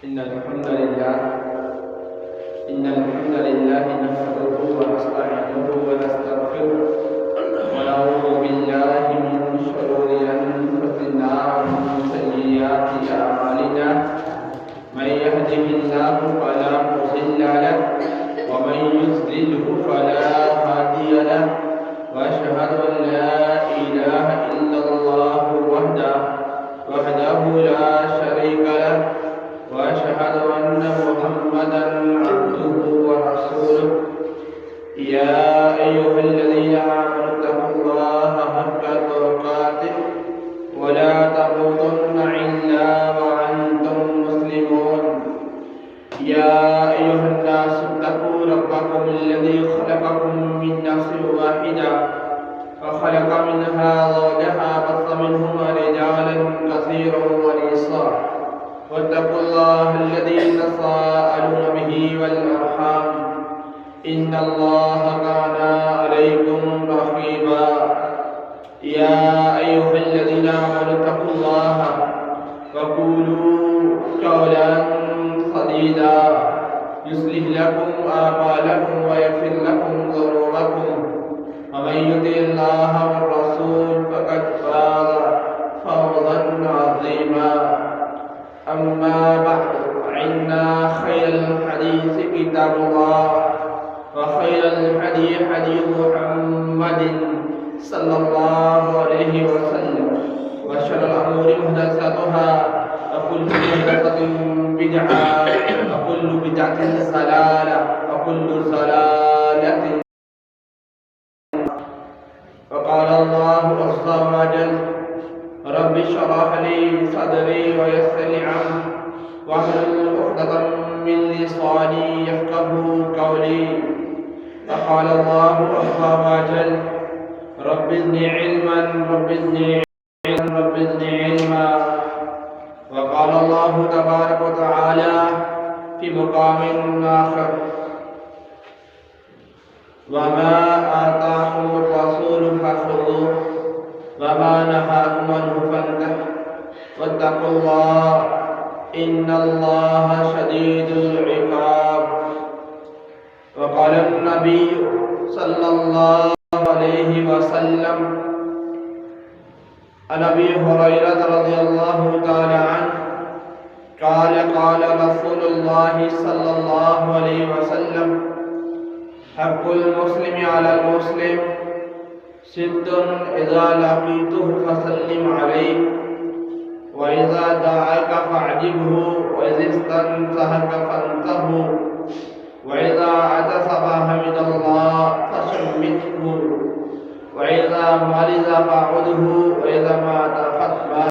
إن الحمد لله نحمده ونستعينه ونستغفره ونعوذ بالله من شرور أنفسنا ومن سيئات أعمالنا من يهده الله فلا مضل له ومن يضلله فلا هادي له وأشهد أن لا إله إلا الله وحده لا شريك له وأشهد أن محمدا عبده ورسوله يا أيها الذين آمنوا اتقوا الله حق تقاته ولا تموتن إلا وأنتم مسلمون يا أيها الناس اتقوا ربكم الذي خلقكم من نفس واحدة وخلق منها زوجها وبث منهما رجالا كثيرا ونساء واتقوا الله الذي تساءلون به والأرحام إن الله كان عليكم رقيبا يا أيها الذين آمنوا اتقوا الله وقولوا قولا سديدا يصلح لكم أعمالكم ويغفر لكم ذنوبكم ومن يطع الله والرسول فقد فاز فوزا عظيما أما بعد فإن خير الحديث كتاب الله وخير الهدي هدي محمد صلى الله عليه وسلم وشر الأمور محدثاتها وكل محدثة بدعة وكل بدعة ضلالة وكل ضلالة. وقال الله عز وجل رب اشرح لي صدري ويسر لي امري واحلل عقدة من لساني يفقهوا قولي. وقال الله عز وجل رب زدني علما وقال الله تبارك وتعالى في مقام آخر وما آتاكم الرسول فخذوه وما نهاكم عنه فانتهوا واتقوا الله إن الله شديد العقاب. وقال النبي صلى الله عليه وسلم عن أبي هريرة رضي الله تعالى عنه قال رسول الله صلى الله عليه وسلم حق المسلم على المسلم ست إذا لقيته فسلم عليه وإذا دعاك فاعجبه وإذا استنصحك فانتهه وإذا عطس فحمد الله فشمته وإذا مرض فاعده وإذا مات فاتبعه.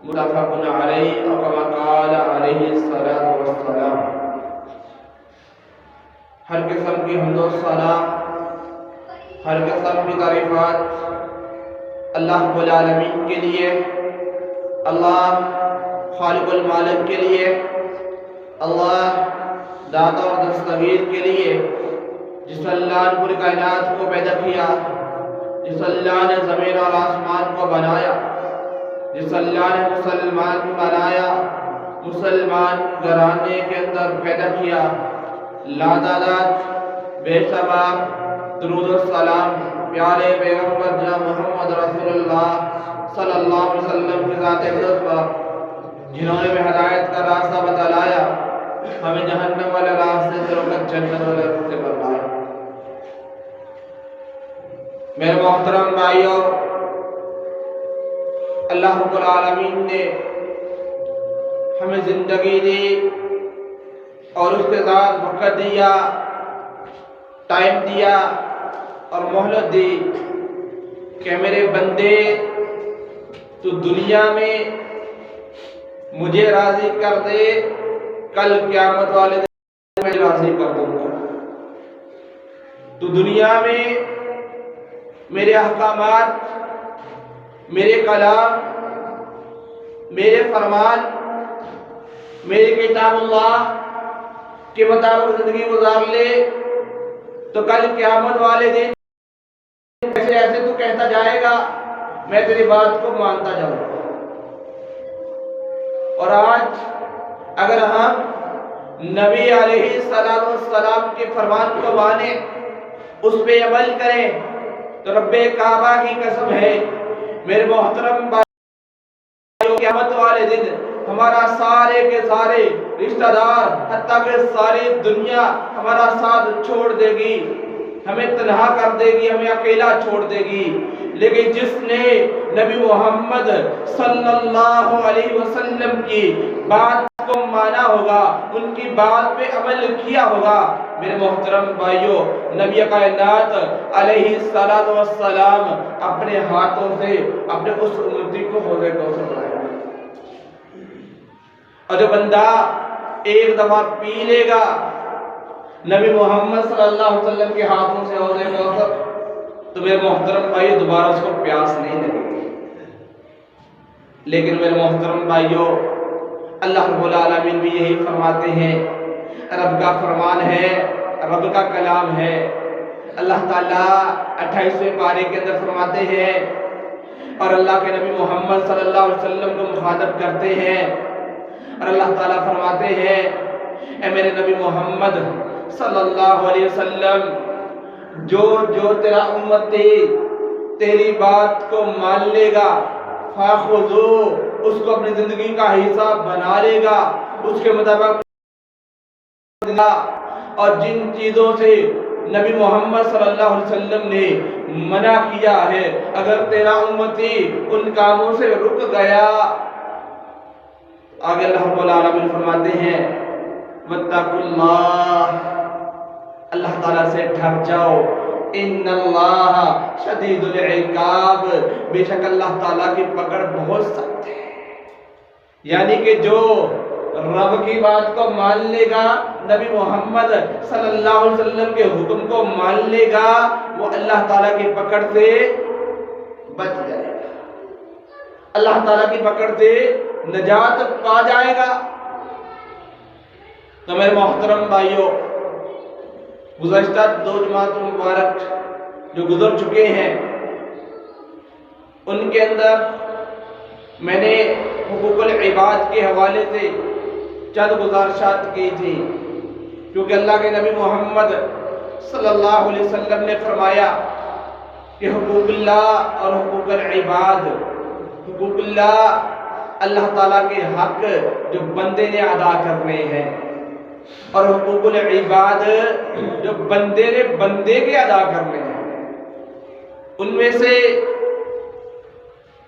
متفق عليه أو كما قال عليه الصلاة والسلام. ہر قسم کی حمد و ثنا ہر قسم کی تعریفات اللہ رب العالمین کے لیے، اللہ خالق المالک کے لیے، اللہ داتا اور دستگیر کے لیے، جس اللہ نے پوری کائنات کو پیدا کیا، جس اللہ نے زمین اور آسمان کو بنایا، جس اللہ نے مسلمان بنایا، مسلمان گھرانے کے اندر پیدا کیا. لادالات بے شمار درود و سلام پیارے پیغمبر جناب محمد رسول اللہ صلی اللہ علیہ وسلم کی ذات اقدس پر، جنہوں نے بھی ہدایت کا راستہ بتلایا، ہمیں جہنم والے راستے سے روک کر جنت والے راستے پر لایا. میرے محترم بھائیو، اللہ رب العالمین نے ہمیں زندگی دی اور اس کے ساتھ وقت دیا، ٹائم دیا اور مہلت دی کہ میرے بندے تو دنیا میں مجھے راضی کر دے، کل قیامت والے دن میں راضی کر دوں گا. تو دنیا میں میرے احکامات، میرے کلام، میرے فرمان، میری کتاب اللہ کے مطابق زندگی گزار لے تو کل قیامت والے دن ایسے تو کہتا جائے گا میں تیری بات کو مانتا جاؤں گا. اور آج اگر ہم نبی علیہ السلام کے فرمان کو مانیں، اس پہ عمل کریں، تو رب کعبہ کی قسم ہے میرے محترم بھائیوں، قیامت والے دن ہمارا سارے کے سارے رشتہ دار، حتیٰ کہ ساری دنیا ہمارا ساتھ چھوڑ دے گی، ہمیں تنہا کر دے گی، ہمیں اکیلا چھوڑ دے گی، لیکن جس نے نبی محمد صلی اللہ علیہ وسلم کی بات کو مانا ہوگا، ان کی بات پہ عمل کیا ہوگا، میرے محترم بھائیوں، نبی کائنات علیہ السلام اپنے ہاتھوں سے اپنے اس امتی کو حوض کوثر پلائے گا۔ اور جو بندہ ایک دفعہ پی لے گا نبی محمد صلی اللہ علیہ وسلم کے ہاتھوں سے حوض کوثر، تو میرے محترم بھائیو دوبارہ اس کو پیاس نہیں لگے گی۔ لیکن میرے محترم بھائیو، اللہ رب العالمین بھی یہی فرماتے ہیں، رب کا فرمان ہے، رب کا کلام ہے۔ اللہ تعالیٰ 28ویں پارے کے اندر فرماتے ہیں اور اللہ کے نبی محمد صلی اللہ علیہ وسلم کو مخاطب کرتے ہیں، اور اللہ تعالیٰ فرماتے ہیں، اے میرے نبی محمد صلی اللہ علیہ وسلم، جو تیرا امتی تیری بات کو مان لے گا، فَخُذُوهُ، اس کو اپنی زندگی کا حصہ بنا لے گا، اس کے مطابق، اور جن چیزوں سے نبی محمد صلی اللہ علیہ وسلم نے منع کیا ہے، اگر تیرا امتی ان کاموں سے رک گیا، آگے اللہ رب العالمین فرماتے ہیں، وَاتَّقُوا اللَّهَ، اللہ تعالیٰ سے ڈر جاؤ، ان اللہ شدید العقاب، بے شک اللہ تعالیٰ کی پکڑ بہت سخت ہے۔ یعنی کہ جو رب کی بات کو مان لے گا، نبی محمد صلی اللہ علیہ وسلم کے حکم کو مان لے گا، وہ اللہ تعالیٰ کی پکڑ سے بچ جائے گا، اللہ تعالیٰ کی پکڑ سے نجات پا جائے گا۔ تو میرے محترم بھائیوں، گزشتہ 2 جماعت مبارک جو گزر چکے ہیں، ان کے اندر میں نے حقوق العباد کے حوالے سے چند گزارشات کی تھی، کیونکہ اللہ کے نبی محمد صلی اللہ علیہ وسلم نے فرمایا کہ حقوق اللہ اور حقوق العباد، حقوق اللہ اللہ تعالیٰ کے حق جو بندے نے ادا کرنے ہیں، اور حقوق العباد جو بندے نے بندے کے ادا کرنے ہیں۔ ان میں سے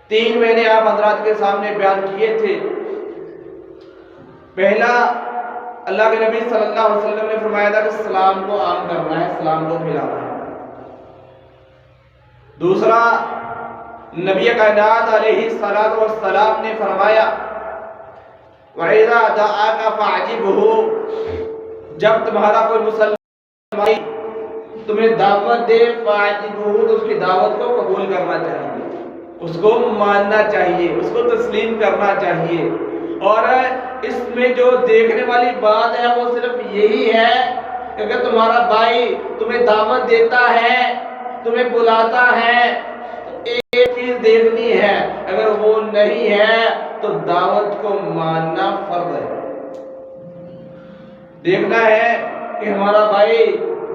3 میں نے آپ حضرات کے سامنے بیان کیے تھے۔ پہلا، اللہ کے نبی صلی اللہ علیہ وسلم نے فرمایا تھا کہ سلام کو عام کرنا ہے، سلام کو پھیلانا ہے۔ دوسرا، نبی کائنات علیہ السلام نے فرمایا، وَإِذَا دَعَاكَ فَأَجِبْهُ، جب تمہارا کوئی مسلمان تمہیں دعوت دے، فَأَجِبْهُ، تو اس کی دعوت کو قبول کرنا چاہیے، اس کو ماننا چاہیے، اس کو تسلیم کرنا چاہیے۔ اور اس میں جو دیکھنے والی بات ہے وہ صرف یہی ہے کہ اگر تمہارا بھائی تمہیں دعوت دیتا ہے، تمہیں بلاتا ہے، تو ایک چیز دیکھنی ہے، اگر وہ نہیں ہے تو دعوت کو ماننا فرض ہے۔ دیکھنا ہے کہ ہمارا بھائی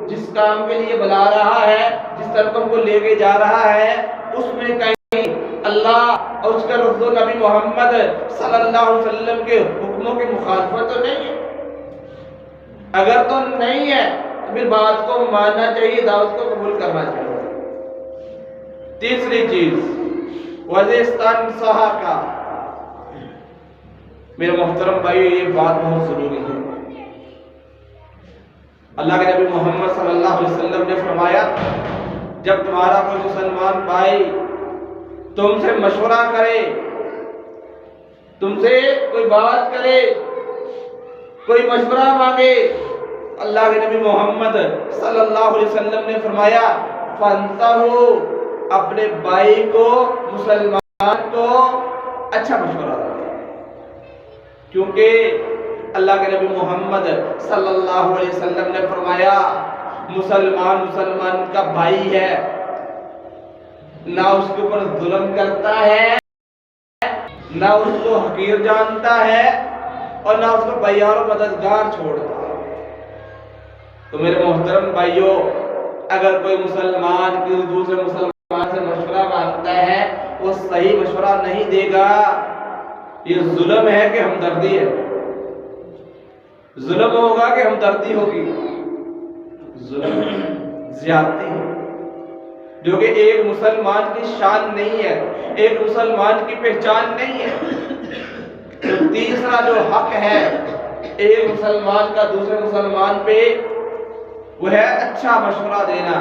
جس کام کے لیے بلا رہا ہے، جس طرف ہم کو لے کے جا رہا ہے، اس میں کہیں اللہ اور اس کا رسول نبی محمد صلی اللہ علیہ وسلم کے حکموں کی مخالفت تو نہیں ہے۔ اگر تو نہیں ہے تو پھر بات کو ماننا چاہیے، دعوت کو قبول کرنا چاہیے۔ تیسری چیز، وزیستان صحا کا، میرے محترم بھائی یہ بات بہت ضروری ہے۔ اللہ کے نبی محمد صلی اللہ علیہ وسلم نے فرمایا، جب تمہارا کوئی مسلمان بھائی تم سے مشورہ کرے، تم سے کوئی بات کرے، کوئی مشورہ مانگے، اللہ کے نبی محمد صلی اللہ علیہ وسلم نے فرمایا، فَانْتَهُ، اپنے بھائی کو، مسلمان کو اچھا مشورہ دے، کیونکہ اللہ کے نبی محمد صلی اللہ علیہ وسلم نے فرمایا، مسلمان کا بھائی ہے، نہ اس کے اوپر ظلم کرتا ہے، نہ اس کو حقیر جانتا ہے، اور نہ اس کو بھائی اور مددگار چھوڑتا۔ تو میرے محترم بھائیوں، اگر کوئی مسلمان کسی دوسرے مسلمان سے مشورہ مانگتا ہے، وہ صحیح مشورہ نہیں دے گا۔ یہ ظلم ہے کہ ہمدردی ہے؟ ظلم ہوگا کہ ہمدردی ہوگی؟ ظلم، زیادتی ہے، جو کہ ایک مسلمان کی شان نہیں ہے، ایک مسلمان کی پہچان نہیں ہے۔ تو تیسرا جو حق ہے ایک مسلمان کا دوسرے مسلمان پہ، وہ ہے اچھا مشورہ دینا،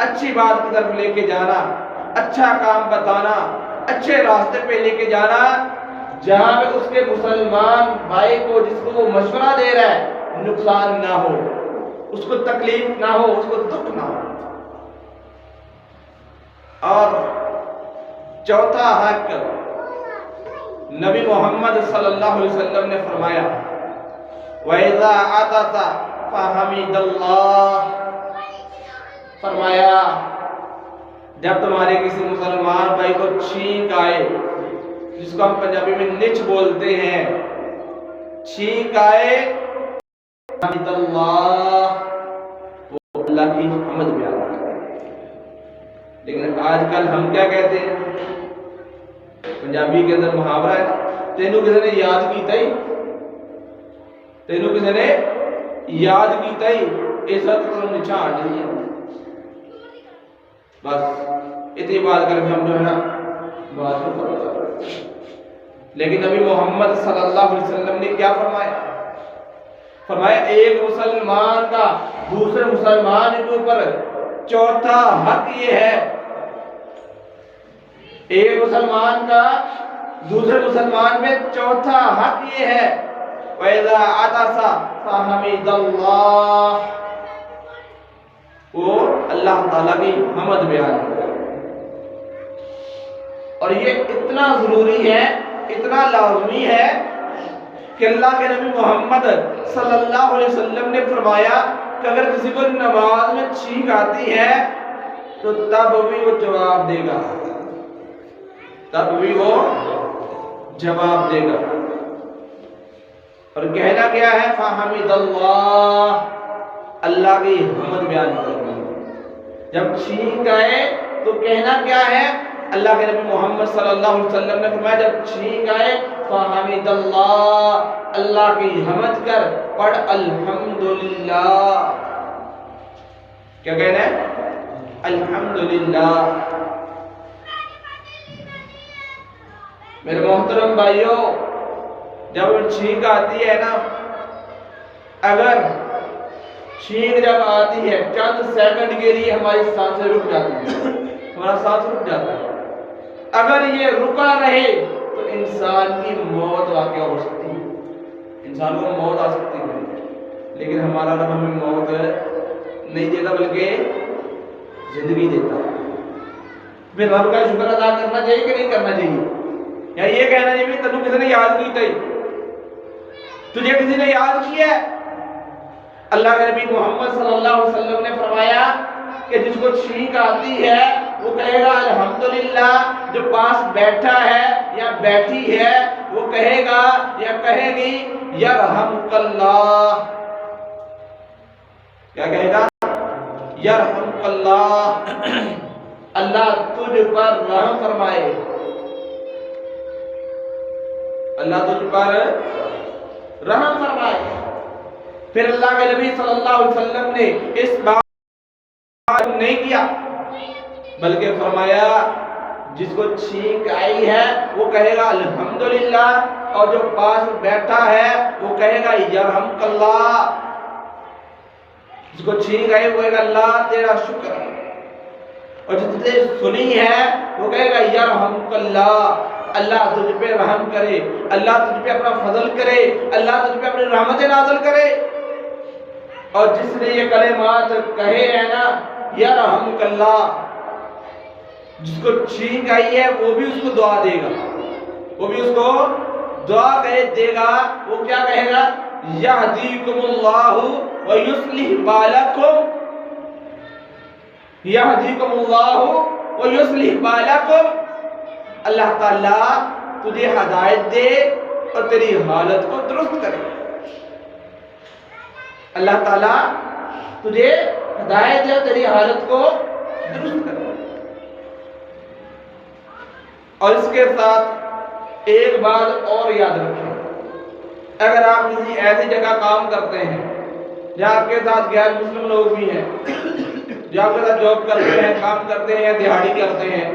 اچھی بات کی طرف لے کے جانا، اچھا کام بتانا، اچھے راستے پہ لے کے جانا، جہاں پہ اس کے مسلمان بھائی کو، جس کو وہ مشورہ دے رہا ہے، نقصان نہ ہو، اس کو تکلیف نہ ہو، اس کو دکھ نہ ہو۔ اور چوتھا حق نبی محمد صلی اللہ علیہ وسلم نے فرمایا، وَإِذَا عَطَسَ فَحَمِدَ اللَّهَ، فرمایا جب تمہارے کسی مسلمان بھائی کو چھینک آئے، جس کو ہم پنجابی میں نچ بولتے ہیں، چھینک آئے، حمد اللہ، وہ اللہ کی حمد بیان کرتے ہیں۔ لیکن آج کل ہم کیا کہتے ہیں؟ پنجابی کے اندر محاورہ ہے، تینوں کسی نے یاد کیتا ہی، تینوں کسی نے یاد کیتا ہی، اس وقت تو نچھاڑ نہیں ہے۔ بس اتنی بات کر کے ہم جو ہے نا بات کو کرتے ہیں۔ لیکن نبی محمد صلی اللہ علیہ وسلم نے کیا فرمایا؟ فرمایا ایک مسلمان کا دوسرے مسلمان کے اوپر چوتھا حق یہ ہے، ایک مسلمان کا دوسرے مسلمان میں چوتھا حق یہ ہے، وَإِذَا عَطَسَ فَحَمِدَ اللَّهَ، وہ اللہ تعالیٰ کی حمد بیان کرے۔ اور یہ اتنا ضروری ہے، اتنا لازمی ہے کہ اللہ کے نبی محمد صلی اللہ علیہ وسلم نے فرمایا کہ اگر کسی کو نماز میں چھینک آتی ہے تو تب بھی وہ جواب دے گا، تب بھی وہ جواب دے گا۔ اور کہنا کیا ہے؟ فَحَمِدَ اللَّهَ، اللہ کی حمد بیان کرنا۔ جب چھینک آئے تو کہنا کیا ہے؟ اللہ کے نبی محمد صلی اللہ علیہ وسلم نے فرمایا جب چھینک آئے فَحَمِدَ اللَّهَ، اللہ کی حمد کر، پڑھ الحمدللہ۔ کیا کہنا ہے؟ الحمدللہ۔ میرے محترم بھائیوں، جب چھینک آتی ہے نا، اگر چھینک جب آتی ہے چند سیکنڈ کے لیے ہماری سانسیں رک جاتی ہیں، ہمارا سانس رک جاتا ہے۔ اگر یہ رکا رہے تو انسان کی موت واقع ہو سکتی ہے، انسان کو موت آ سکتی ہے۔ لیکن ہمارا رب ہمیں موت نہیں دیتا بلکہ زندگی دیتا ہے۔ پھر رب کا شکر ادا کرنا چاہیے کہ نہیں کرنا چاہیے؟ یا یہ کہنا چاہیے تجھے کسی نے یاد کی تھی، تجھے کسی نے یاد کیا ہے؟ اللہ کے نبی محمد صلی اللہ علیہ وسلم نے فرمایا کہ جس کو چھینک آتی ہے وہ کہے گا الحمدللہ، جو پاس بیٹھا ہے یا بیٹھی ہے وہ کہے گا یا کہے گی یرحمک اللہ۔ کیا کہے گا؟ یرحمک اللہ، اللہ تجھ پر رحم فرمائے، اللہ تجھ پر رحم فرمائے۔ پھر اللہ کے نبی صلی اللہ علیہ وسلم نے اس بات نہیں کیا بلکہ فرمایا جس کو چھینک آئی ہے وہ کہے گا الحمدللہ، اور جو پاس بیٹھا ہے وہ کہے گا یرحمک اللہ۔ جس کو چھینک آئی وہ کہے گا اللہ تیرا شکر ہے، اور جس نے سنی ہے وہ کہے گا یرحمک اللہ، اللہ تجھ پہ رحم کرے، اللہ تجھ پہ اپنا فضل کرے، اللہ تجھ پہ اپنی رحمت نازل کرے۔ اور جس نے یہ کلمات کہے ہیں نا یرحمک اللہ، جس کو چھینک آئی ہے وہ بھی اس کو دعا دے گا، وہ بھی اس کو دعا دے گا۔ وہ کیا کہے گا؟ یہدیکم اللہ ویصلح بالکم، یہدیکم اللہ ویصلح بالکم، اللہ تعالیٰ تجھے ہدایت دے اور تیری حالت کو درست کرے۔ اللہ تعالیٰ تجھے ہدایت دے اور تیری حالت کو درست کرے۔ اور اس کے ساتھ ایک بات اور یاد رکھیں، اگر آپ کسی ایسی جگہ کام کرتے ہیں جہاں آپ کے ساتھ غیر مسلم لوگ بھی ہیں، جو آپ کے ساتھ جاب کرتے ہیں، کام کرتے ہیں، دیہاڑی کرتے ہیں،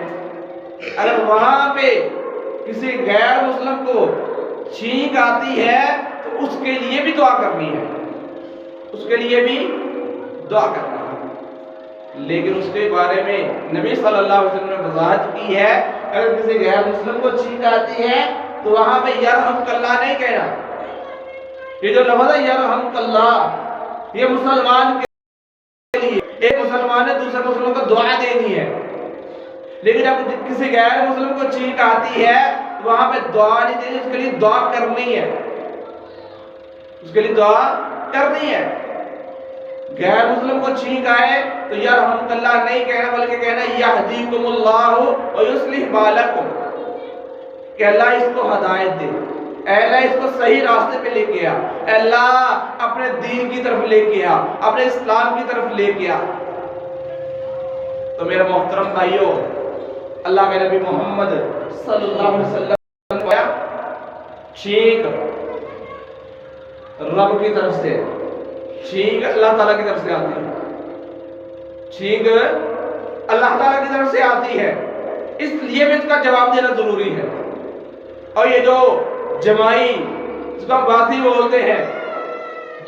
اگر وہاں پہ کسی غیر مسلم کو چھینک آتی ہے تو اس کے لیے بھی دعا کرنی ہے، اس کے لیے بھی دعا کرنی ہے۔ لیکن اس کے بارے میں نبی صلی اللہ علیہ وسلم نے وضاحت کی ہے، اگر کسی غیر مسلم کو چھینک آتی ہے تو وہاں پہ یرحمک اللہ نہیں کہنا۔ یہ جو لفظ ہے یرحمک اللہ، یہ مسلمان کے لیے، ایک مسلمان نے دوسرے مسلمان کو دعا دینی ہے، لیکن جب کسی غیر مسلم کو چھینک آتی ہے تو وہاں پہ دعا نہیں دینی، اس کے لیے دعا کرنی ہے، اس کے لیے دعا کرنی ہے۔ غیر مسلم کو چھینک آئے تو یرحمک اللہ نہیں کہنا، بلکہ کہنا یہدیکم اللہ ویصلح بالکم، کہ اللہ اس کو ہدایت دے، اے اللہ اس کو صحیح راستے پہ لے کے آ، اے اللہ اپنے دین کی طرف لے کے آ، اپنے اسلام کی طرف لے کے آ۔ تو میرے محترم بھائیوں، اللہ کے نبی محمد صلی اللہ علیہ وسلم کو چھینک رب کی طرف سے، چھینک اللہ تعالیٰ کی طرف سے آتی ہے، چھینک اللہ تعالیٰ کی طرف سے آتی ہے، اس لیے بھی اس کا جواب دینا ضروری ہے۔ اور یہ جو جمائی، اس کو ہم باسی بولتے ہیں،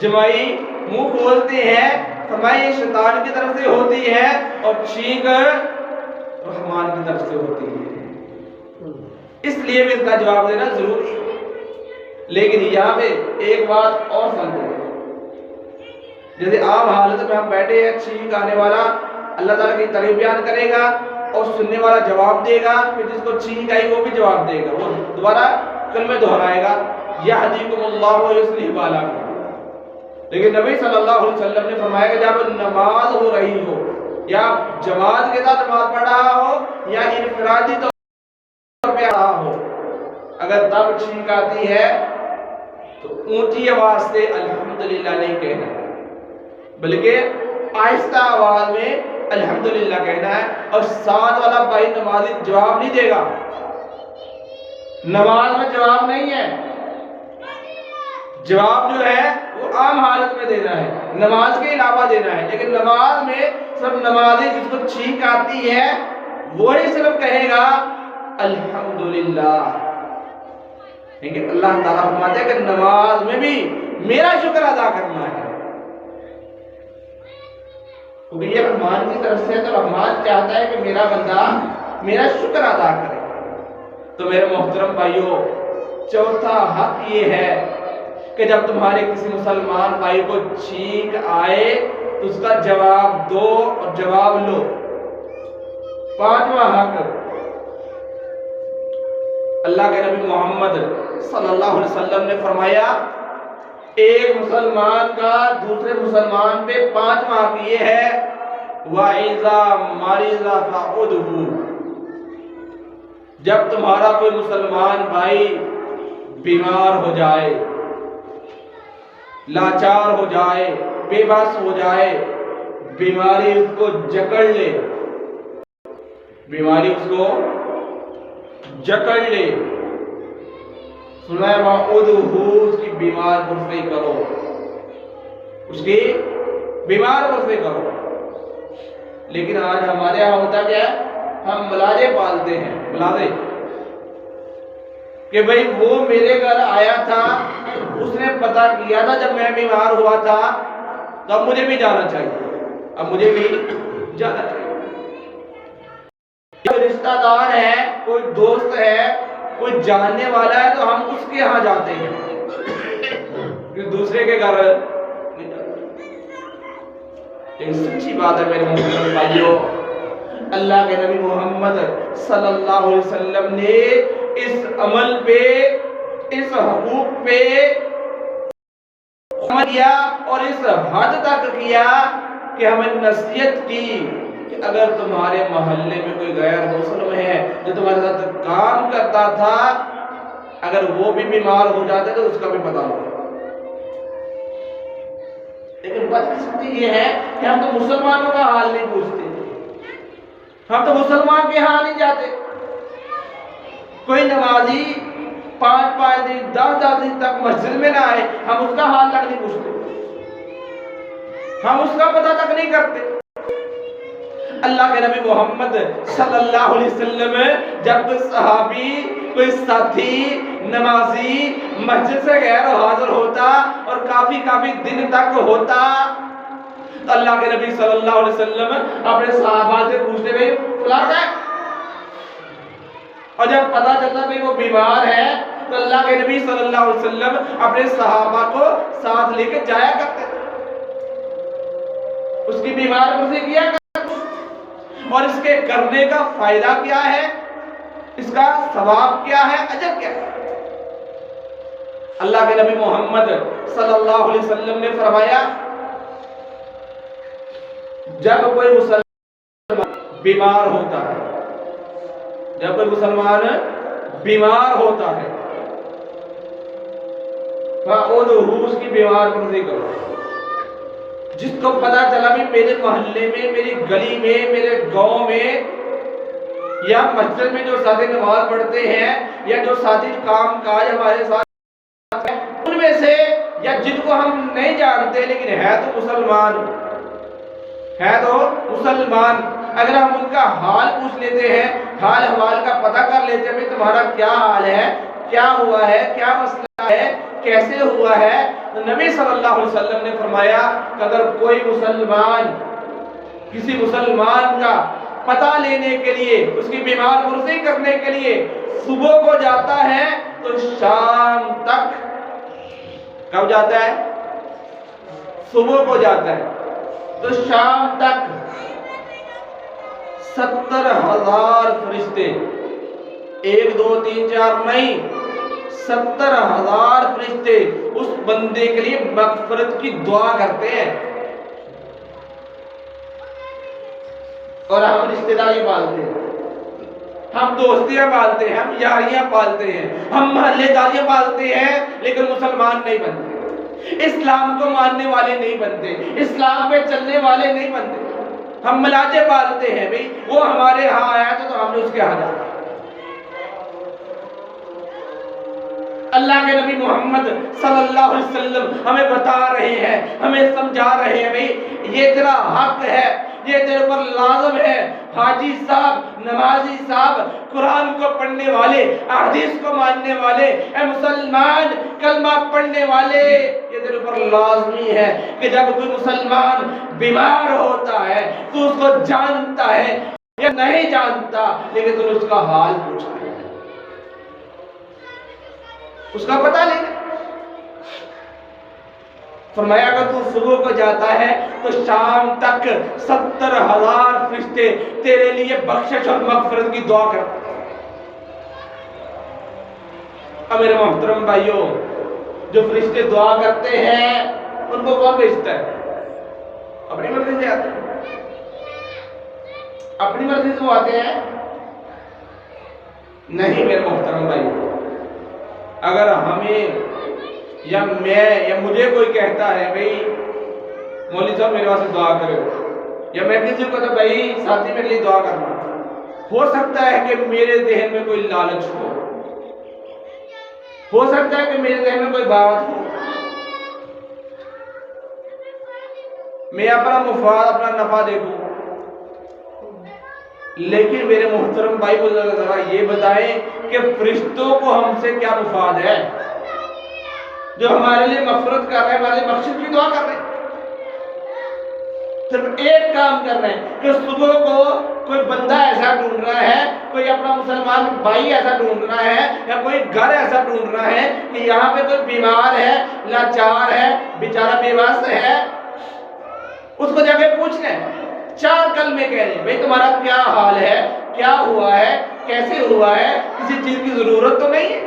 جمائی منہ کھولتے ہیں، فرمایا یہ شیطان کی طرف سے ہوتی ہے اور چھینک رحمان کی طرف سے ہوتی ہے، اس لیے بھی اس کا جواب دینا ضروری ہے۔ لیکن یہاں پہ ایک بات اور سمجھیں، جیسے عام حالت میں ہم بیٹھے ہیں، چھینک آنے والا اللہ تعالیٰ کی تعریف بیان کرے گا اور سننے والا جواب دے گا، پھر جس کو چھینک آئی وہ بھی جواب دے گا، وہ دوبارہ کلمہ دہرائے گا یہدیکم اللہ ویصلح بالکم۔ لیکن نبی صلی اللہ علیہ وسلم نے فرمایا کہ جب نماز ہو رہی ہو، یا جماعت کے ساتھ نماز پڑھ رہا ہو یا انفرادی طور پہ رہا ہو، اگر تب چھینک آتی ہے تو اونچی آواز سے الحمدللہ نہیں کہنا، بلکہ آہستہ آواز میں الحمدللہ کہنا ہے، اور ساتھ والا بھائی نمازی جواب نہیں دے گا، نماز میں جواب نہیں ہے، جواب جو ہے وہ عام حالت میں دینا ہے، نماز کے علاوہ دینا ہے، لیکن نماز میں سب نمازی جس کو چھینک آتی ہے وہی صرف کہے گا الحمدللہ، لیکن اللہ تعالیٰ فرماتے ہیں کہ نماز میں بھی میرا شکر ادا کرنا ہے، کیونکہ یہ رحمان کی طرف سے، تو رحمان چاہتا ہے کہ میرا بندہ میرا شکر ادا کرے۔ تو میرے محترم بھائیوں، چوتھا حق یہ ہے کہ جب تمہارے کسی مسلمان بھائی کو چھینک آئے تو اس کا جواب دو اور جواب لو۔ پانچواں حق، اللہ کے نبی محمد صلی اللہ علیہ وسلم نے فرمایا ایک مسلمان کا دوسرے مسلمان پہ پانچواں حق یہ ہے وَإِذَا مَرِضَ فَعُدْهُ، جب تمہارا کوئی مسلمان بھائی بیمار ہو جائے، لاچار ہو جائے، بے بس ہو جائے، بیماری اس کو جکڑ لے، بیماری اس کو جکڑ لے، سنائے وَعُدْهُ، اس کی بیمار پرسے کرو، اس کی بیمار پرسے کرو۔ لیکن آج ہمارے یہاں ہوتا کیا ہے، ہم ملازے پالتے ہیں، ملازے، کہ بھئی وہ میرے گھر آیا تھا، اس نے پتہ کیا تھا جب میں بیمار ہوا تھا، تو اب مجھے بھی جانا چاہیے، اب مجھے بھی جانا چاہیے۔ کوئی رشتہ دار ہے، کوئی دوست ہے، کوئی جاننے والا ہے تو ہم اس کے ہاں جاتے ہیں، کہ دوسرے کے گھر نہیں جاتے۔ لیکن سچی بات ہے میرے محترم بھائیوں، اللہ کے نبی محمد صلی اللہ علیہ وسلم نے اس عمل پہ، اس حقوق پہ عمل کیا اور اس حد تک کیا کہ ہمیں نصیحت کی کہ اگر تمہارے محلے میں کوئی غیر مسلم ہے جو تمہارے ساتھ کام کرتا تھا اگر وہ بھی بیمار ہو جاتے تو اس کا بھی پتہ لو. لیکن بدقسمتی یہ ہے کہ ہم تو مسلمانوں کا حال نہیں پوچھتے, ہم تو مسلمان کے ہاں نہیں جاتے. کوئی نمازی 5 دن 10 دن تک مسجد میں نہ آئے, ہم اس کا حال تک نہیں پوچھتے, ہم اس کا پتہ تک نہیں کرتے. اللہ کے نبی محمد صلی اللہ علیہ وسلم جب کوئی صحابی, کوئی ساتھی نمازی مسجد سے غیر حاضر ہوتا اور کافی دن تک ہوتا, اللہ کے نبی صلی اللہ علیہ وسلم اپنے صحابہ سے پوچھتے بھئی فلاں ہے, اور جب پتہ چلتا کہ وہ بیمار ہے تو اللہ کے نبی صلی اللہ علیہ وسلم اپنے صحابہ کو ساتھ لے کے جایا کرتے تھے, اس کی بیمار پرسی کیا کرتے. اور اس کے کرنے کا فائدہ کیا ہے, اس کا ثواب کیا ہے, اجر کیا ہے؟ اللہ کے نبی محمد صلی اللہ علیہ وسلم نے فرمایا جب کوئی مسلمان بیمار ہوتا ہے, جب کوئی مسلمان بیمار ہوتا ہے فَأُدْعُوهُ, اس کی بیمار پرسی کرو. جس کو پتا چلا بھی میرے محلے میں, میری گلی میں, میرے گاؤں میں یا مسجد میں جو ساتھی نماز پڑھتے ہیں یا جو ساتھی کام کاج ہمارے ساتھ ہیں, ان میں سے یا جن کو ہم نہیں جانتے لیکن ہے تو مسلمان, اگر ہم ان کا حال پوچھ لیتے ہیں, حال حوال کا پتہ کر لیتے ہیں تمہارا کیا حال ہے, کیا ہوا ہے, کیا مسئلہ ہے, کیسے ہوا ہے, تو نبی صلی اللہ علیہ وسلم نے فرمایا کہ اگر کوئی مسلمان کسی مسلمان کا پتہ لینے کے لیے, اس کی بیمار پرسی کرنے کے لیے صبح کو جاتا ہے تو شام تک, کب جاتا ہے؟ صبح کو جاتا ہے تو شام تک 70,000 فرشتے, 1 2 3 4 نہیں, 70,000 فرشتے اس بندے کے لیے مغفرت کی دعا کرتے ہیں. اور ہم رشتہ داری پالتے ہیں, ہم دوستیاں پالتے ہیں, ہم یاریاں پالتے ہیں, ہم محلے داریاں پالتے ہیں, لیکن مسلمان نہیں بنتے, اسلام کو ماننے والے نہیں بنتے, اسلام پہ چلنے والے نہیں بنتے. ہم ملاجے پالتے ہیں بھئی وہ ہمارے ہاں آیا تو ہم نے اس کے ہاں جانا. اللہ کے نبی محمد صلی اللہ علیہ وسلم ہمیں بتا رہے ہیں, ہمیں سمجھا رہے ہیں بھئی یہ تیرا حق ہے, یہ تیرے پر لازم ہے. حاجی صاحب, نمازی صاحب, قرآن کو پڑھنے والے, احادیث کو ماننے والے, اے مسلمان کلمہ پڑھنے والے, یہ تیرے پر لازمی ہے کہ جب کوئی مسلمان بیمار ہوتا ہے تو اس کو جانتا ہے یا نہیں جانتا, لیکن تو اس کا حال پوچھتا ہے, اس کا پتہ لے. فرمایا اگر تو صبح کو جاتا ہے تو شام تک 70,000 فرشتے تیرے لیے بخشش اور مغفرت کی دعا کرتے ہیں. اب میرے محترم بھائیوں, جو فرشتے دعا کرتے ہیں ان کو کون بھیجتا ہے؟ اپنی مرضی سے آتے ہیں, اپنی مرضی سے وہ آتے ہیں نہیں. میرے محترم بھائیوں, اگر ہمیں یا میں یا مجھے کوئی کہتا ہے بھئی مولوی صاحب میرے واسطے دعا کرو, یا میں کسی کو کہتا بھئی ساتھی میرے لیے دعا کرنا, ہو سکتا ہے کہ میرے ذہن میں کوئی لالچ ہو سکتا ہے کہ میرے ذہن میں کوئی بات ہو, میں اپنا مفاد, اپنا نفع دیکھوں. لیکن میرے محترم بھائی بزرگ ذرا یہ بتائیں کہ فرشتوں کو ہم سے کیا مفاد ہے جو ہمارے لیے مغفرت کر رہے ہیں, ہمارے لیے بخشش کی دعا کر رہے ہیں. صرف ایک کام کر رہے ہیں کہ صبح کو کوئی بندہ ایسا ڈھونڈ رہا ہے, کوئی اپنا مسلمان بھائی ایسا ڈھونڈ رہا ہے, یا کوئی گھر ایسا ڈھونڈ رہا ہے کہ یہاں پہ کوئی بیمار ہے, لاچار ہے, بیچارہ بے بس ہے, اس کو جا کے پوچھ لیں, 4 کلمے کہہ لیں بھئی تمہارا کیا حال ہے, کیا ہوا ہے, کیسے ہوا ہے, کسی چیز کی ضرورت تو نہیں ہے.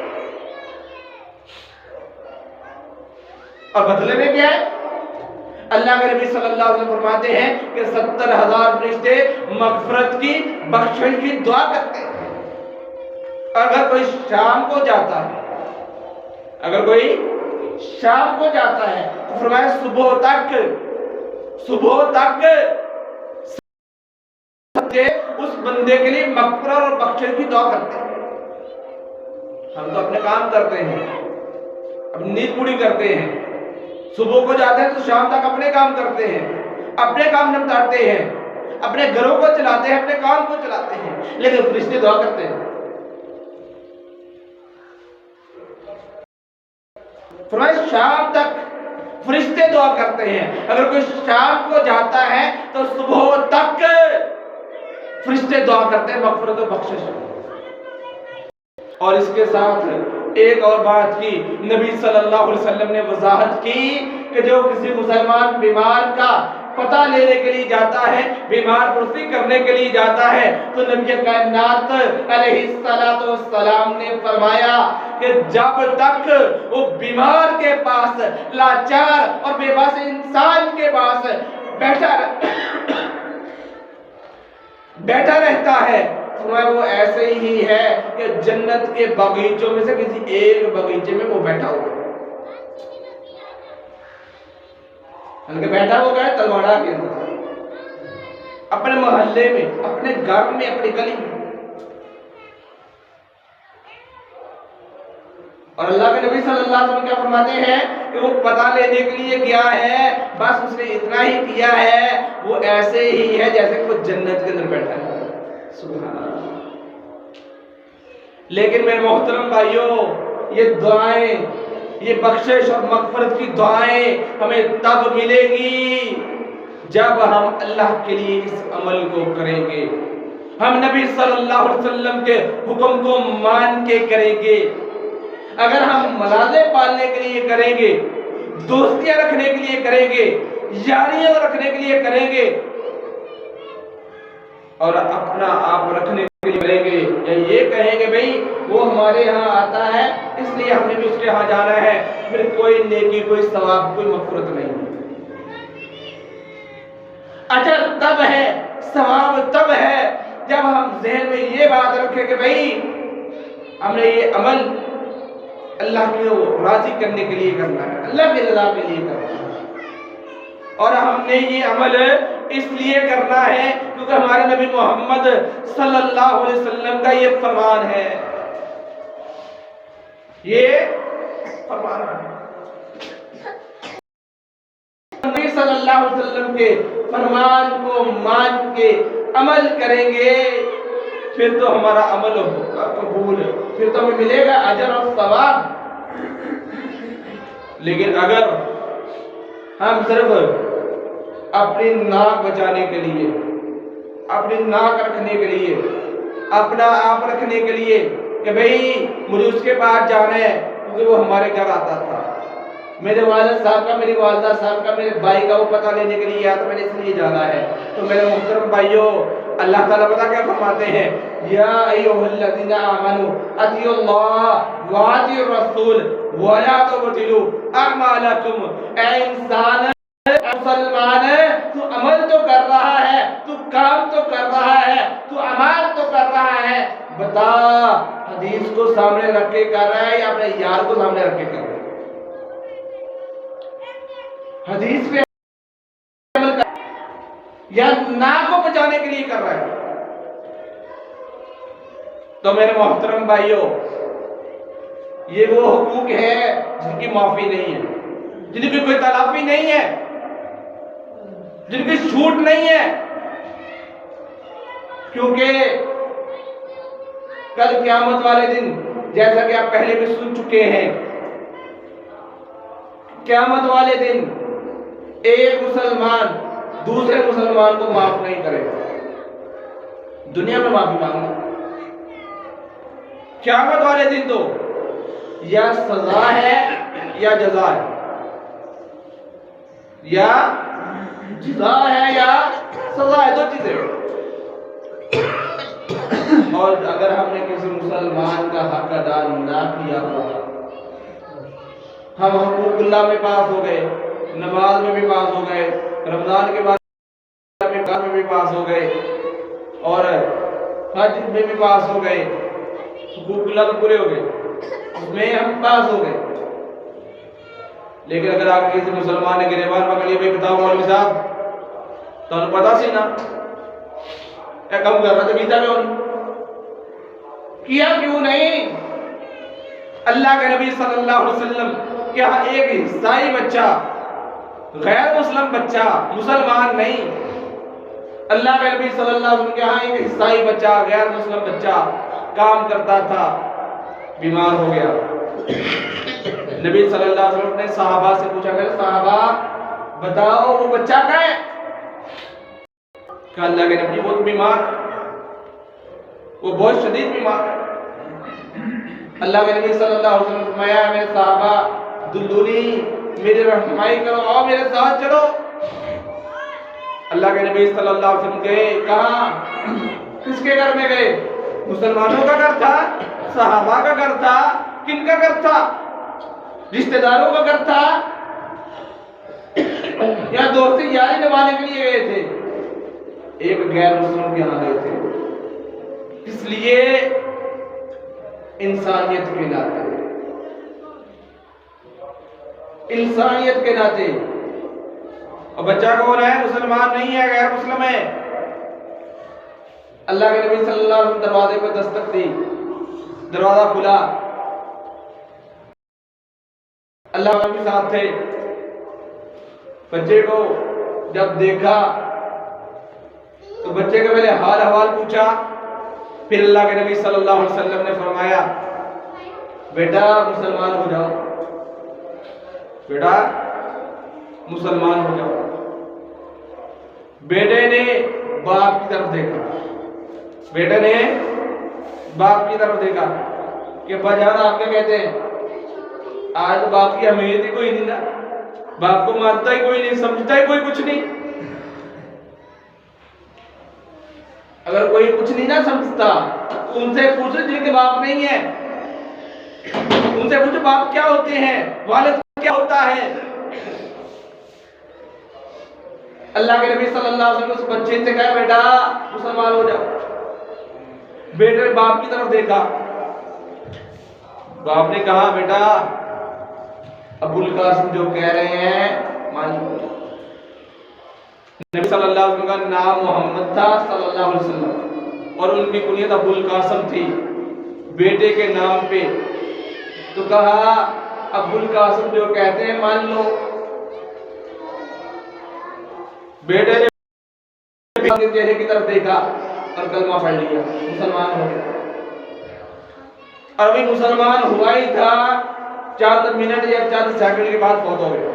اور بدلے میں کیا ہے؟ اللہ کے نبی صلی اللہ علیہ وسلم فرماتے ہیں کہ 70,000 فرشتے مغفرت کی, بخشش کی دعا کرتے ہیں. اگر کوئی شام کو جاتا ہے اگر کوئی شام کو جاتا ہے تو فرمایا صبح تک اس بندے کے لیے مغفرت اور بخشش کی دعا کرتے ہیں۔ ہم تو اپنے کام کرتے ہیں، اپنی نیند پوری کرتے ہیں، صبح کو جاتے ہیں تو شام تک اپنے کام کرتے ہیں، اپنے کام نمٹاتے ہیں، اپنے گھروں کو چلاتے ہیں، اپنے کام کو چلاتے ہیں، لیکن فرشتے دعا کرتے ہیں۔ فرمایا شام تک فرشتے دعا کرتے ہیں۔ اگر کوئی شام کو جاتا ہے تو صبح تک فرشتے دعا کرتے ہیں مغفرت و بخشش۔ اور اس کے ساتھ ایک اور بات کی نبی صلی اللہ علیہ وسلم نے وضاحت کی کہ جو کسی مسلمان بیمار کا پتہ لینے کے لیے جاتا ہے، بیمار پرسی کرنے کے لیے جاتا ہے، تو نبی کائنات علیہ السلام نے فرمایا کہ جب تک وہ بیمار کے پاس، لاچار اور بے بس انسان کے پاس بیٹھا رہتا ہے، وہ ایسے ہی ہے کہ جنت کے باغیچوں میں سے کسی ایک باغیچے میں وہ بیٹھا ہوا ہے۔ بیٹھا ہوگا ہے تلواڑا کے اندر، اپنے محلے میں، اپنے گھر میں، اپنی گلی میں۔ اور اللہ کے نبی صلی اللہ علیہ وسلم کیا فرماتے ہیں کہ وہ پتہ لینے کے لیے گیا ہے، بس اس نے اتنا ہی کیا ہے، وہ ایسے ہی ہے جیسے کہ وہ جنت کے اندر بیٹھا ہے۔ سبحان اللہ۔ لیکن میرے محترم بھائیوں، یہ دعائیں، یہ بخشش اور مغفرت کی دعائیں ہمیں تب ملے گی جب ہم اللہ کے لیے اس عمل کو کریں گے، ہم نبی صلی اللہ علیہ وسلم کے حکم کو مان کے کریں گے۔ اگر ہم ملازے پالنے کے لیے کریں گے، دوستیاں رکھنے کے لیے کریں گے، یاریاں رکھنے کے لیے کریں گے، اور اپنا آپ رکھنے کے لیے کریں گے، یا یہ کہیں گے بھئی وہ ہمارے ہاں آتا ہے اس لیے ہم نے بھی اس کے ہاں جانا ہے، پھر کوئی نیکی، کوئی ثواب، کوئی مغفرت نہیں۔ اجر تب ہے، ثواب تب ہے جب ہم ذہن میں یہ بات رکھیں کہ بھئی ہم نے یہ عمل اللہ کو راضی کرنے کے لیے کرنا ہے، اللہ کی رضا کے لیے کرنا ہے، اور ہم نے یہ عمل اس لیے کرنا ہے کیونکہ ہمارے نبی محمد صلی اللہ علیہ وسلم کا یہ فرمان ہے، یہ فرمان ہے۔ نبی صلی اللہ علیہ وسلم کے فرمان کو مان کے عمل کریں گے، پھر تو ہمارا عمل ہوگا قبول، پھر تو ہمیں ملے گا اجر اور ثواب۔ لیکن اگر ہم صرف اپنی ناک بچانے کے لیے، اپنی ناک رکھنے کے لیے، اپنا آپ رکھنے کے لیے کہ بھئی مجھے اس کے پاس جانا ہے کیونکہ وہ ہمارے گھر آتا تھا، میرے والد صاحب کا، میری والدہ صاحب کا، میرے بھائی کا وہ پتہ لینے کے لیے آیا تو میں نے اس لیے جانا ہے، تو میرے محترم بھائیوں، اللہ تعالیٰ پتہ کیا فرماتے ہیں؟ یا ایھا الذین آمنوا اطیعوا اللہ واطیعوا الرسول ولا تبطلوا اعمالکم۔ اے انسان، مسلمان، تو عمل تو کر رہا ہے، تو کام تو کر رہا ہے، تو اعمال تو کر رہا ہے، بتا حدیث کو سامنے رکھ کے کر رہا ہے یا اپنے یار کو سامنے رکھ کے کر رہا ہے؟ حدیث پہ عمل کر یا ناک کو بچانے کے لیے کر رہا ہے؟ تو میرے محترم بھائیوں، یہ وہ حقوق ہے جن کی معافی نہیں ہے، جن کی کوئی تلافی نہیں ہے، جن کی چھوٹ نہیں ہے، کیونکہ کل قیامت والے دن جیسا کہ آپ پہلے بھی سن چکے ہیں، قیامت والے دن ایک مسلمان دوسرے مسلمان کو معاف نہیں کرے گا، دنیا میں معافی مانگنا، قیامت والے دن تو یا سزا ہے یا جزا ہے، یا جزا ہے یا سزا ہے، دو چیزیں۔ اور اگر ہم نے کسی مسلمان کا حق ادا نہ کیا ہوگا، ہم حقوق اللہ میں پاس ہو گئے، نماز میں بھی پاس ہو گئے، رمضان کے بعد میں بھی پاس ہو گئے، اور حج میں بھی پاس ہو گئے، حقوق اللہ تو پورے ہو گئے، اس میں ہم پاس ہو گئے، لیکن اگر آپ کسی مسلمان نے گریبان پکڑ لیا، بھائی بتاؤ مولوی صاحب تو انہوں پتا سی نا اے کم کر رہا تھا بیتا میں ہونی کیا کیوں نہیں؟ اللہ کے نبی صلی اللہ علیہ وسلم کیا ایک عیسائی بچہ، غیر مسلم بچہ، مسلمان نہیں، اللہ کے نبی صلی اللہ علیہ وسلم کے ہاں ایک عیسائی بچہ، غیر مسلم بچہ کام کرتا تھا، بیمار ہو گیا۔ نبی صلی اللہ علیہ وسلم نے صحابہ سے پوچھا کہ صحابہ بتاؤ وہ بچہ کہاں ہے؟ کہ اللہ کے نبی وہ تو بیمار، وہ بہت شدید بیمار ہے۔ اللہ کے نبی صلی اللہ علیہ وسلم نے فرمایا میرے صحابہ دلونی، میری رہنمائی کرو، آؤ میرے ساتھ چلو۔ اللہ کے نبی صلی اللہ علیہ وسلم گئے، کہاں؟ کس کے گھر میں گئے؟ مسلمانوں کا گھر تھا، صحابہ کا گھر تھا، کن کا گھر تھا؟ رشتہ داروں کا گھر تھا یا دوستی یاری نبھانے کے لیے گئے تھے؟ ایک غیر مسلم کے یہاں گئے تھے، اس لیے انسانیت کے ناطے، انسانیت کے ناطے۔ اور بچہ کون ہے؟ مسلمان نہیں ہے، غیر مسلم ہے۔ اللہ کے نبی صلی اللہ علیہ وسلم دروازے پر دستک دی، دروازہ کھلا، اللہ کے ساتھ تھے۔ بچے کو جب دیکھا تو بچے کا پہلے حال احوال پوچھا، پھر اللہ کے نبی صلی اللہ علیہ وسلم نے فرمایا بیٹا مسلمان ہو جاؤ، بیٹا مسلمان ہو جاؤ۔ بیٹے نے باپ کی طرف دیکھا، بیٹے نے باپ کی طرف دیکھا کہ بجان آپ کیا کہتے ہیں؟ آج باپ کی اہمیت ہی کوئی نہیں نا، باپ کو مانتا ہی کوئی نہیں، سمجھتا ہی کوئی کچھ نہیں۔ اگر کوئی کچھ نہیں نہ سمجھتا ان سے پوچھو جن کے باپ نہیں ہے، ان سے پوچھو باپ کیا ہوتے ہیں، والد کیا ہوتا ہے۔ اللہ کے نبی صلی اللہ علیہ وسلم اس بچے سے کہا بیٹا مسلمان ہو جاؤ۔ بیٹے نے باپ کی طرف دیکھا، باپ نے کہا بیٹا ابو القاسم جو کہہ رہے ہیں مان لو۔ نبی صلی اللہ علیہ وسلم کا نام محمد تھا صلی اللہ علیہ وسلم، اور ان کی کنیت ابو القاسم تھی بیٹے کے نام پہ، تو کہا ابو القاسم جو کہتے ہیں مان لو۔ بیٹے نے چہرے کی طرف دیکھا اور کلمہ پڑھ لیا، مسلمان ہو گیا۔ اور ابھی مسلمان ہوا ہی تھا، چند منٹ یا چند سیکنڈ کے بعد فوت ہو گیا،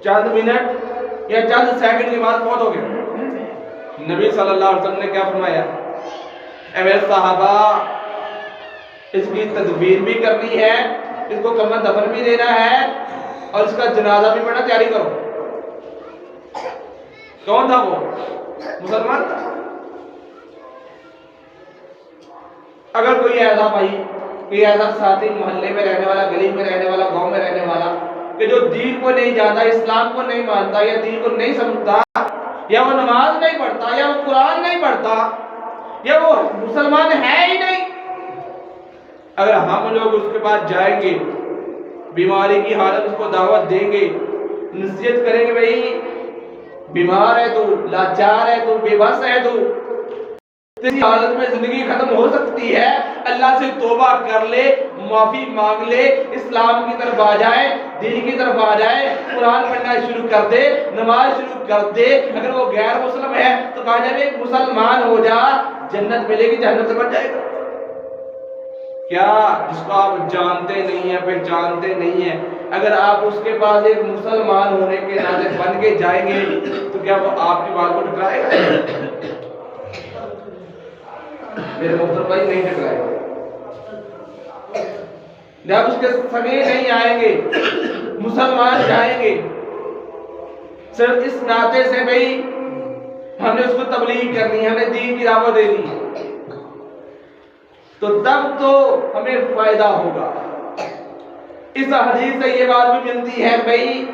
چند منٹ یا چند سیکنڈ کے بعد فوت ہو گیا۔ نبی صلی اللہ علیہ وسلم نے کیا فرمایا؟ اے میرے صحابہ اس کی تدبیر بھی کرنی ہے، اس کو کفن دفن بھی دینا ہے، اور اس کا جنازہ بھی پڑھنا، تیاری کرو۔ کون تھا وہ؟ مسلمان تھا۔ اگر کوئی ایسا بھائی، کوئی ایسا ساتھی محلے میں رہنے والا، گلی میں رہنے والا، گاؤں میں رہنے والا کہ جو دین کو نہیں جانتا، اسلام کو نہیں مانتا، یا دین کو نہیں سمجھتا، یا وہ نماز نہیں پڑھتا، یا وہ قرآن نہیں پڑھتا، یا وہ مسلمان ہے ہی نہیں، اگر ہم لوگ اس کے پاس جائیں گے، بیماری کی حالت اس کو دعوت دیں گے، نصیحت کریں گے بھائی بیمار ہے تو، لاچار ہے تو، بے بس ہے تو، تیری حالت میں زندگی ختم ہو سکتی ہے، اللہ سے توبہ کر لے، معافی مانگ لے، اسلام کی طرف آ جائے، دین کی طرف آ جائے، قرآن پڑھنا شروع کر دے، نماز شروع کر دے۔ اگر وہ غیر مسلم ہے تو کہا جائے ایک مسلمان ہو جا، جنت ملے گی، جہنم سے بچ جائے گا۔ کیا جس کو آپ جانتے نہیں ہیں، پہچانتے نہیں ہیں، اگر آپ اس کے پاس ایک مسلمان ہونے کے ناطے بن کے جائیں گے تو کیا وہ آپ کی بات کو ٹکرائے گا؟ میرے محترم بھائی نہیں ٹکرائے گا۔ جب اس کے سگے نہیں آئیں گے، مسلمان جائیں گے، صرف اس ناطے سے بھئی ہم نے اس کو تبلیغ کرنی ہے، ہم نے دین کی دعوت دینی ہے، تو تب تو ہمیں فائدہ ہوگا۔ اس حدیث سے یہ بات بھی ملتی ہے بھئی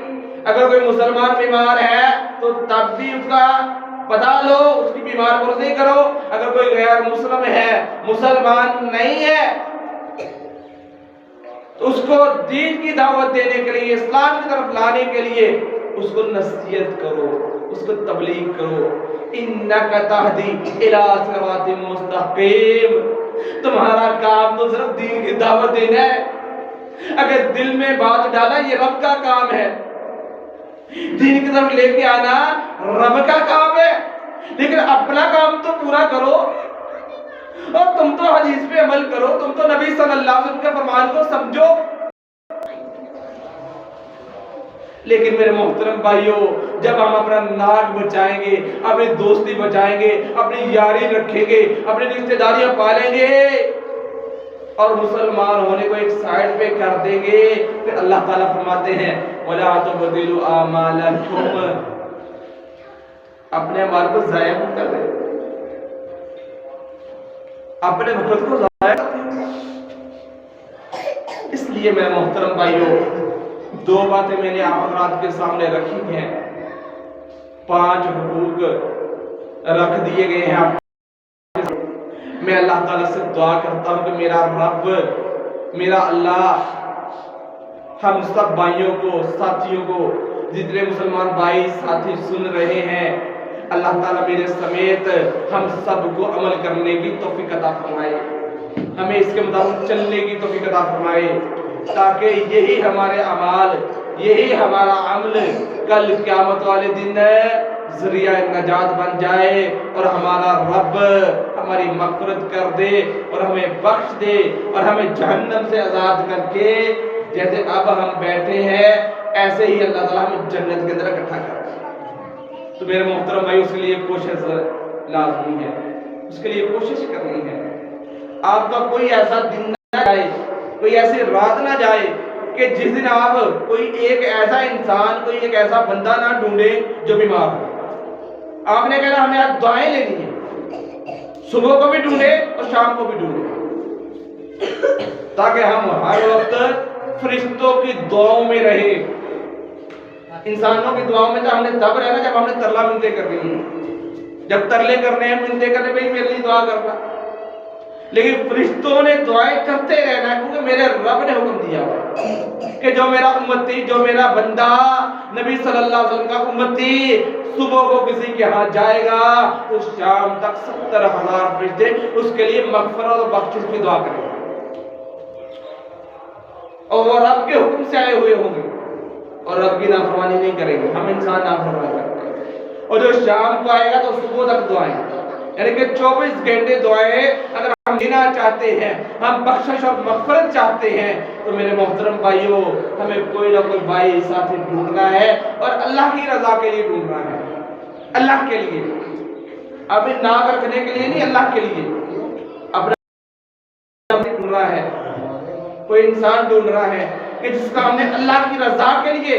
اگر کوئی مسلمان بیمار ہے تو تب بھی اس کا پتہ لو، اس کی بیمار پرسی کرو۔ اگر کوئی غیر مسلم ہے، مسلمان نہیں ہے، تو اس کو دین کی دعوت دینے کے لیے، اسلام کی طرف لانے کے لیے اس کو نصیحت کرو، اس کو تبلیغ کرو۔ انک تہدی الی صراط مستقیم، تمہارا کام تو صرف دین کی دعوت دینا ہے۔ اگر دل میں بات ڈالا یہ رب کا کام ہے، دین کی طرف لے کے آنا رب کا کام ہے، لیکن اپنا کام تو پورا کرو، اور تم تو حدیث پہ عمل کرو، تم تو نبی صلی اللہ علیہ وسلم کے فرمان کو سمجھو۔ لیکن میرے محترم بھائیوں، جب ہم اپنا ناک بچائیں گے، اپنی دوستی بچائیں گے، اپنی یاری رکھیں گے، اپنی رشتہ داریاں پالیں گے اور مسلمان ہونے کو ایک سائڈ پہ کر دیں گے، پھر اللہ تعالیٰ فرماتے ہیں وَلَا تُبْطِلُوا أَعْمَالَكُمْ، اپنے عمل کو ضائع مت کر دیں، اپنے وقت کو ضائع کر دیں۔ اس لیے میرے محترم بھائیوں، دو باتیں میں نے آپ کے سامنے رکھی ہیں، 5 حقوق رکھ دیے گئے ہیں۔ میں اللہ تعالیٰ سے دعا کرتا ہوں کہ میرا رب، میرا اللہ ہم سب بھائیوں کو، ساتھیوں کو، جتنے مسلمان بھائی ساتھی سن رہے ہیں، اللہ تعالیٰ میرے سمیت ہم سب کو عمل کرنے کی توفیق عطا فرمائے، ہمیں اس کے مطابق چلنے کی توفیق عطا فرمائے، تاکہ یہی ہمارے اعمال، یہی ہمارا عمل کل قیامت والے دن ذریعہ نجات بن جائے، اور ہمارا رب ہماری مغفرت کر دے اور ہمیں بخش دے اور ہمیں جہنم سے آزاد کر کے جیسے اب ہم بیٹھے ہیں ایسے ہی اللہ تعالیٰ ہمیں جنت کے اندر اکٹھا کر دے۔ تو میرے محترم بھائی، اس کے لیے کوشش لازمی ہے، اس کے لیے کوشش کرنی ہے۔ آپ کا کوئی ایسا دن نہ جائے، کوئی ایسی رات نہ جائے کہ جس دن آپ کوئی ایک ایسا انسان، کوئی ایک ایسا بندہ نہ ڈھونڈے جو بیمار ہو۔ آپ نے کہا ہمیں آج دعائیں لینی ہیں، صبح کو بھی ڈھونڈے اور شام کو بھی ڈھونڈے، تاکہ ہم ہر وقت فرشتوں کی دعاؤں میں رہے۔ انسانوں کی دعاؤں میں تو ہم نے تب رہنا جب ہم نے ترلا منتیں کر رہی ہیں، جب ترلے کرنے ہیں، منتیں کرنے بھئی میرے لیے دعا کرنا، لیکن فرشتوں نے دعائیں کرتے رہنا ہے، کیونکہ میرے رب نے حکم دیا کہ جو میرا امتی، جو میرا بندہ نبی صلی اللہ علیہ وسلم کا امتی صبح کو کسی کے ہاں جائے گا تو شام تک 70,000 فرشتے اس کے لیے مغفرت اور بخشش کی دعا کریں گے، اور وہ رب کے حکم سے آئے ہوئے ہوں گے اور رب کی نافرمانی نہیں کریں گے۔ ہم انسان نافرمانی کرتے ہیں، اور جو شام کو آئے گا تو صبح تک دعائیں، یعنی کہ 24 گھنٹے دعائیں اگر ہم لینا چاہتے ہیں، ہم بخشش اور مغفرت چاہتے ہیں، تو میرے محترم بھائیوں ہمیں کوئی نہ کوئی بھائی ساتھی ڈھونڈنا ہے، اور اللہ کی رضا کے لیے ڈھونڈنا ہے، اللہ کے لیے، اپنی ناک رکھنے کے لیے نہیں، اللہ کے لیے اپنا ڈھونڈ رہا ہے، کوئی انسان ڈھونڈ رہا ہے کہ جس کا ہم نے اللہ کی رضا کے لیے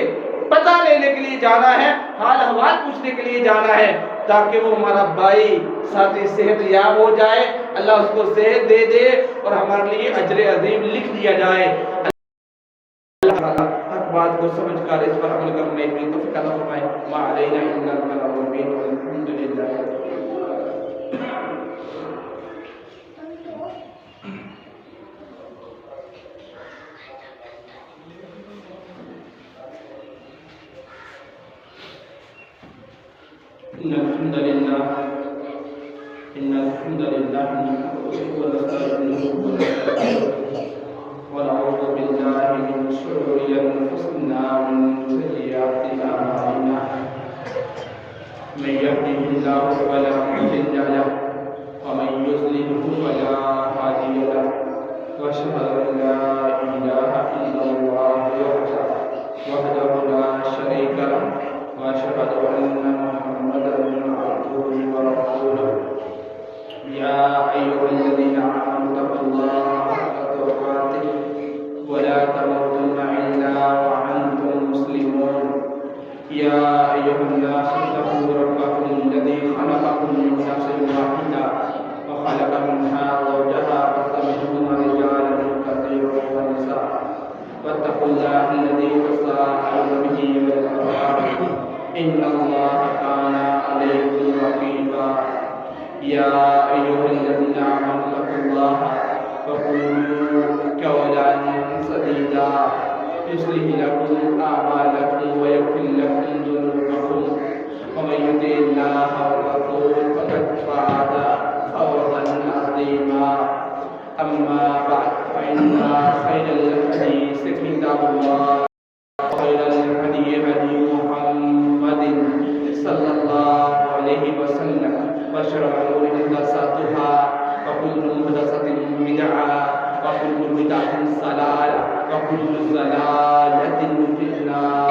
پتہ لینے کے لیے جانا ہے، حال احوال پوچھنے کے لیے جانا ہے، تاکہ وہ ہمارا بھائی ساتھی صحت یاب ہو جائے، اللہ اس کو صحت دے دے اور ہمارے لیے اجر عظیم لکھ دیا جائے۔ اللہ تعالیٰ حق بات کو سمجھ کر اس پر عمل کرنے کی توفیق عطا فرمائے۔ ما علینا الا البلاغ المبین، والحمد للہ۔ إن الحمد لله نحمده ونستعينه ونستغفره ونعوذ بالله من شرور أنفسنا ومن سيئات أعمالنا، من يهده الله فلا مضل له ومن يضلل فلا هادي له، وأشهد أن لا إله إلا الله وحده لا شريك له، وأشهد أن محمدا عبده ورسوله۔ يا أيها الذين آمنوا اتقوا الله حق تقاته ولا تموتن إلا وأنتم مسلمون۔ يا أيها الناس اتقوا ربكم الذي خلقكم من نفس واحدة وخلق منها زوجها وبث منهما رجالا كثيرا ونساء، واتقوا الله الذي تساءلون به والأرحام إن الله كان عليكم رقيبا۔ يا أيها الذين آمنوا اتقوا الله وقولوا قولا سديدا سديدا يصلح لكم أعمالكم ويغفر لكم ذنوبكم ومن يطع الله والرسول فقد فاز فوزا عظيما أما بعد فإن خير الحديث كتاب الله وخير الهدي هدي محمد صلى الله عليه وسلم وشر الأمور محدثاتها وكل محدثة بدعة وكل بدعة ضلالة وكل ضلالة في النار